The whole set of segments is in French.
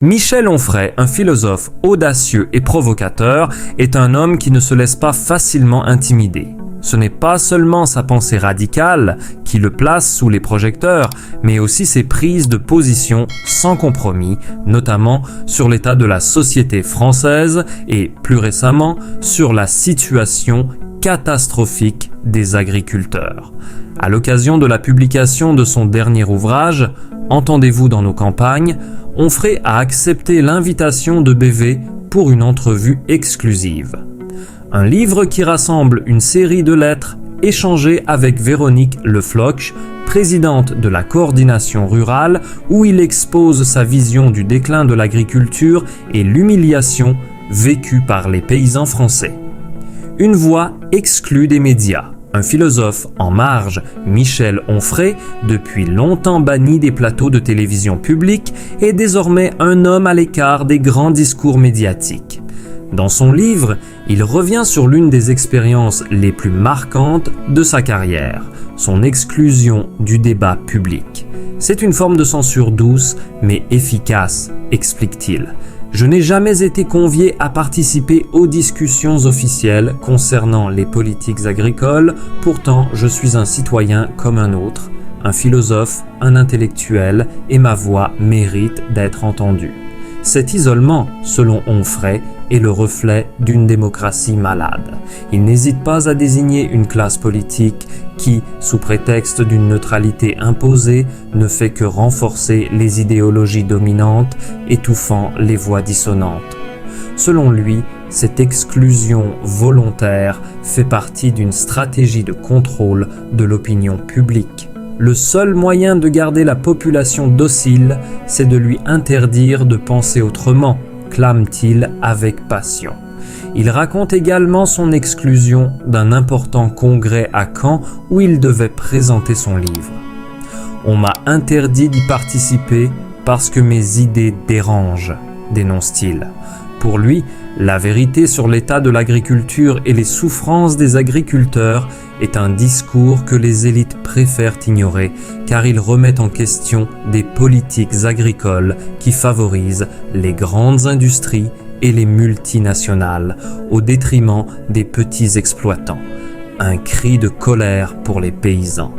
Michel Onfray, un philosophe audacieux et provocateur, est un homme qui ne se laisse pas facilement intimider. Ce n'est pas seulement sa pensée radicale qui le place sous les projecteurs, mais aussi ses prises de position sans compromis, notamment sur l'état de la société française et, plus récemment, sur la situation catastrophique des agriculteurs. À l'occasion de la publication de son dernier ouvrage, Entendez-vous dans nos campagnes, Onfray a accepté l'invitation de BV pour une entrevue exclusive. Un livre qui rassemble une série de lettres échangées avec Véronique Le Floch, présidente de la coordination rurale, où il expose sa vision du déclin de l'agriculture et l'humiliation vécue par les paysans français. Une voix exclue des médias. Un philosophe en marge, Michel Onfray, depuis longtemps banni des plateaux de télévision publique, est désormais un homme à l'écart des grands discours médiatiques. Dans son livre, il revient sur l'une des expériences les plus marquantes de sa carrière, son exclusion du débat public. C'est une forme de censure douce mais efficace, explique-t-il. Je n'ai jamais été convié à participer aux discussions officielles concernant les politiques agricoles, pourtant je suis un citoyen comme un autre, un philosophe, un intellectuel, et ma voix mérite d'être entendue. Cet isolement, selon Onfray, est le reflet d'une démocratie malade. Il n'hésite pas à désigner une classe politique qui, sous prétexte d'une neutralité imposée, ne fait que renforcer les idéologies dominantes, étouffant les voix dissonantes. Selon lui, cette exclusion volontaire fait partie d'une stratégie de contrôle de l'opinion publique. Le seul moyen de garder la population docile, c'est de lui interdire de penser autrement, clame-t-il avec passion. Il raconte également son exclusion d'un important congrès à Caen où il devait présenter son livre. « On m'a interdit d'y participer parce que mes idées dérangent », dénonce-t-il. Pour lui, la vérité sur l'état de l'agriculture et les souffrances des agriculteurs est un discours que les élites préfèrent ignorer car il remet en question des politiques agricoles qui favorisent les grandes industries et les multinationales au détriment des petits exploitants. Un cri de colère pour les paysans.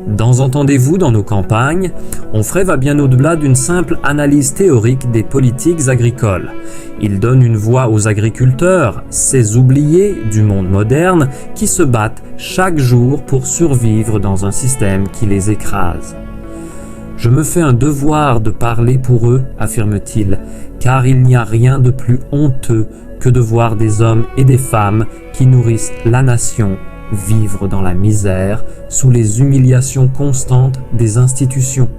Dans Entendez-vous dans nos campagnes, Onfray va bien au-delà d'une simple analyse théorique des politiques agricoles. Il donne une voix aux agriculteurs, ces oubliés du monde moderne qui se battent chaque jour pour survivre dans un système qui les écrase. « Je me fais un devoir de parler pour eux, affirme-t-il, car il n'y a rien de plus honteux que de voir des hommes et des femmes qui nourrissent la nation vivre dans la misère, sous les humiliations constantes des institutions.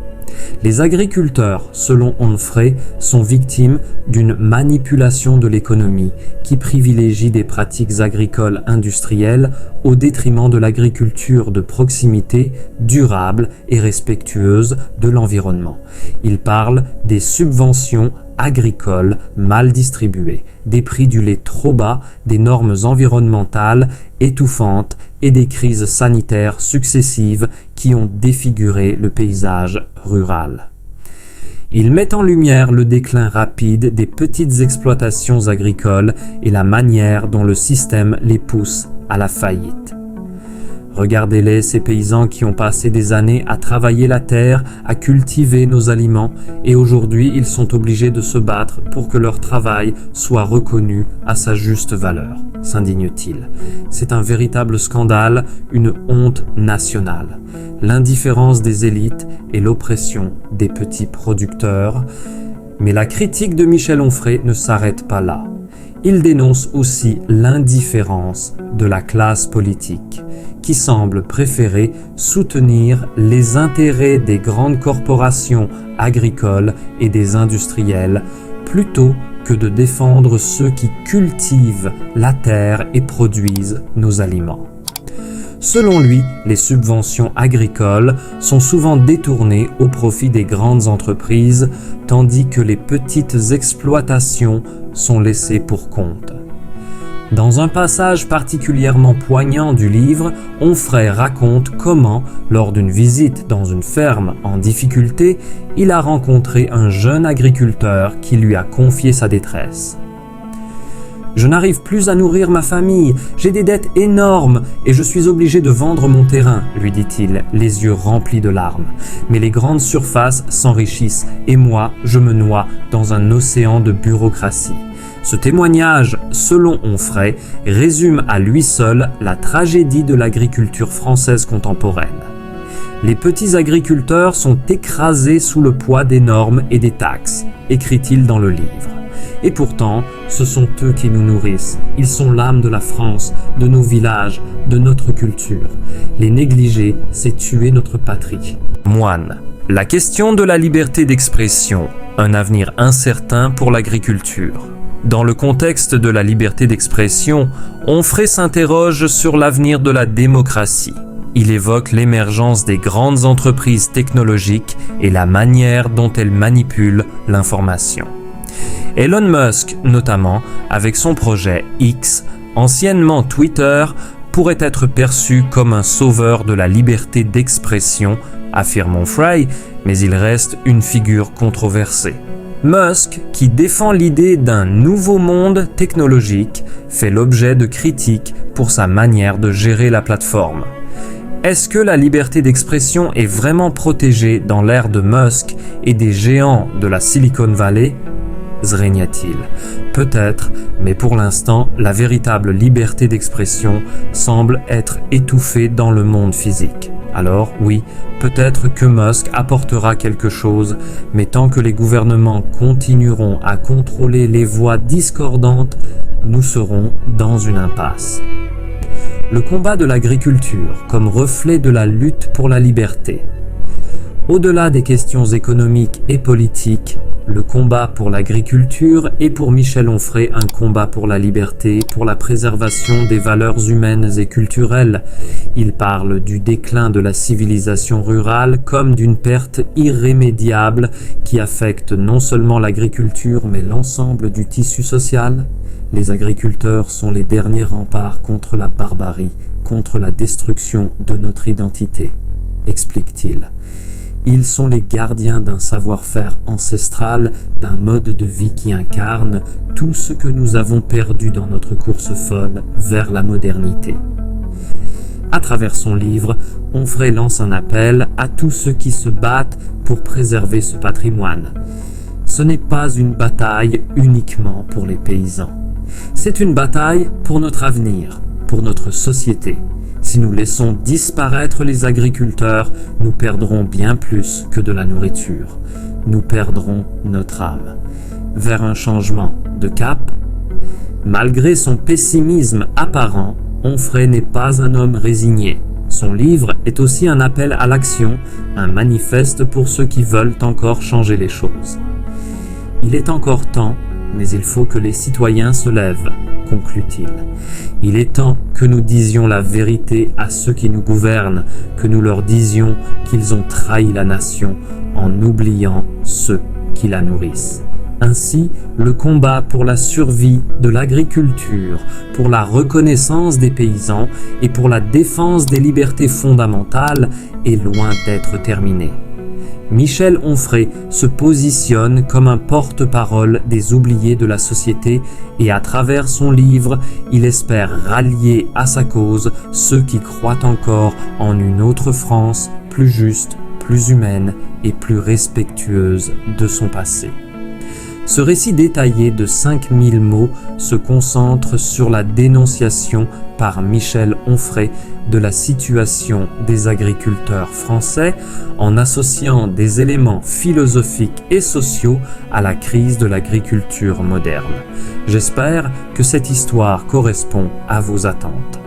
Les agriculteurs, selon Onfray, sont victimes d'une manipulation de l'économie qui privilégie des pratiques agricoles industrielles au détriment de l'agriculture de proximité, durable et respectueuse de l'environnement. Il parle des subventions agricoles mal distribuées, des prix du lait trop bas, des normes environnementales étouffantes et des crises sanitaires successives qui ont défiguré le paysage rural. Il met en lumière le déclin rapide des petites exploitations agricoles et la manière dont le système les pousse à la faillite. Regardez-les, ces paysans qui ont passé des années à travailler la terre, à cultiver nos aliments, et aujourd'hui ils sont obligés de se battre pour que leur travail soit reconnu à sa juste valeur, s'indigne-t-il. C'est un véritable scandale, une honte nationale. L'indifférence des élites et l'oppression des petits producteurs. Mais la critique de Michel Onfray ne s'arrête pas là. Il dénonce aussi l'indifférence de la classe politique, qui semble préférer soutenir les intérêts des grandes corporations agricoles et des industriels plutôt que de défendre ceux qui cultivent la terre et produisent nos aliments. Selon lui, les subventions agricoles sont souvent détournées au profit des grandes entreprises, tandis que les petites exploitations sont laissées pour compte. Dans un passage particulièrement poignant du livre, Onfray raconte comment, lors d'une visite dans une ferme en difficulté, il a rencontré un jeune agriculteur qui lui a confié sa détresse. « Je n'arrive plus à nourrir ma famille, j'ai des dettes énormes et je suis obligé de vendre mon terrain, lui dit-il, les yeux remplis de larmes. Mais les grandes surfaces s'enrichissent et moi, je me noie dans un océan de bureaucratie. » Ce témoignage, selon Onfray, résume à lui seul la tragédie de l'agriculture française contemporaine. Les petits agriculteurs sont écrasés sous le poids des normes et des taxes, écrit-il dans le livre. Et pourtant, ce sont eux qui nous nourrissent. Ils sont l'âme de la France, de nos villages, de notre culture. Les négliger, c'est tuer notre patrie. Moine. La question de la liberté d'expression, un avenir incertain pour l'agriculture. Dans le contexte de la liberté d'expression, Onfray s'interroge sur l'avenir de la démocratie. Il évoque l'émergence des grandes entreprises technologiques et la manière dont elles manipulent l'information. Elon Musk, notamment, avec son projet X, anciennement Twitter, pourrait être perçu comme un sauveur de la liberté d'expression, affirme Onfray, mais il reste une figure controversée. Musk, qui défend l'idée d'un nouveau monde technologique, fait l'objet de critiques pour sa manière de gérer la plateforme. Est-ce que la liberté d'expression est vraiment protégée dans l'ère de Musk et des géants de la Silicon Valley ? Zrenia-t-il. Peut-être, mais pour l'instant, la véritable liberté d'expression semble être étouffée dans le monde physique. Alors oui, peut-être que Musk apportera quelque chose, mais tant que les gouvernements continueront à contrôler les voix discordantes, nous serons dans une impasse. Le combat de l'agriculture comme reflet de la lutte pour la liberté. Au-delà des questions économiques et politiques, le combat pour l'agriculture est pour Michel Onfray un combat pour la liberté, pour la préservation des valeurs humaines et culturelles. Il parle du déclin de la civilisation rurale comme d'une perte irrémédiable qui affecte non seulement l'agriculture mais l'ensemble du tissu social. Les agriculteurs sont les derniers remparts contre la barbarie, contre la destruction de notre identité, explique-t-il. Ils sont les gardiens d'un savoir-faire ancestral, d'un mode de vie qui incarne tout ce que nous avons perdu dans notre course folle vers la modernité. À travers son livre, Onfray lance un appel à tous ceux qui se battent pour préserver ce patrimoine. Ce n'est pas une bataille uniquement pour les paysans. C'est une bataille pour notre avenir, pour notre société. Si nous laissons disparaître les agriculteurs, nous perdrons bien plus que de la nourriture. Nous perdrons notre âme. Vers un changement de cap. Malgré son pessimisme apparent, Onfray n'est pas un homme résigné. Son livre est aussi un appel à l'action, un manifeste pour ceux qui veulent encore changer les choses. Il est encore temps, mais il faut que les citoyens se lèvent, conclut-il. Il est temps que nous disions la vérité à ceux qui nous gouvernent, que nous leur disions qu'ils ont trahi la nation en oubliant ceux qui la nourrissent. Ainsi, le combat pour la survie de l'agriculture, pour la reconnaissance des paysans et pour la défense des libertés fondamentales est loin d'être terminé. Michel Onfray se positionne comme un porte-parole des oubliés de la société et à travers son livre, il espère rallier à sa cause ceux qui croient encore en une autre France plus juste, plus humaine et plus respectueuse de son passé. Ce récit détaillé de 5000 mots se concentre sur la dénonciation par Michel Onfray de la situation des agriculteurs français en associant des éléments philosophiques et sociaux à la crise de l'agriculture moderne. J'espère que cette histoire correspond à vos attentes.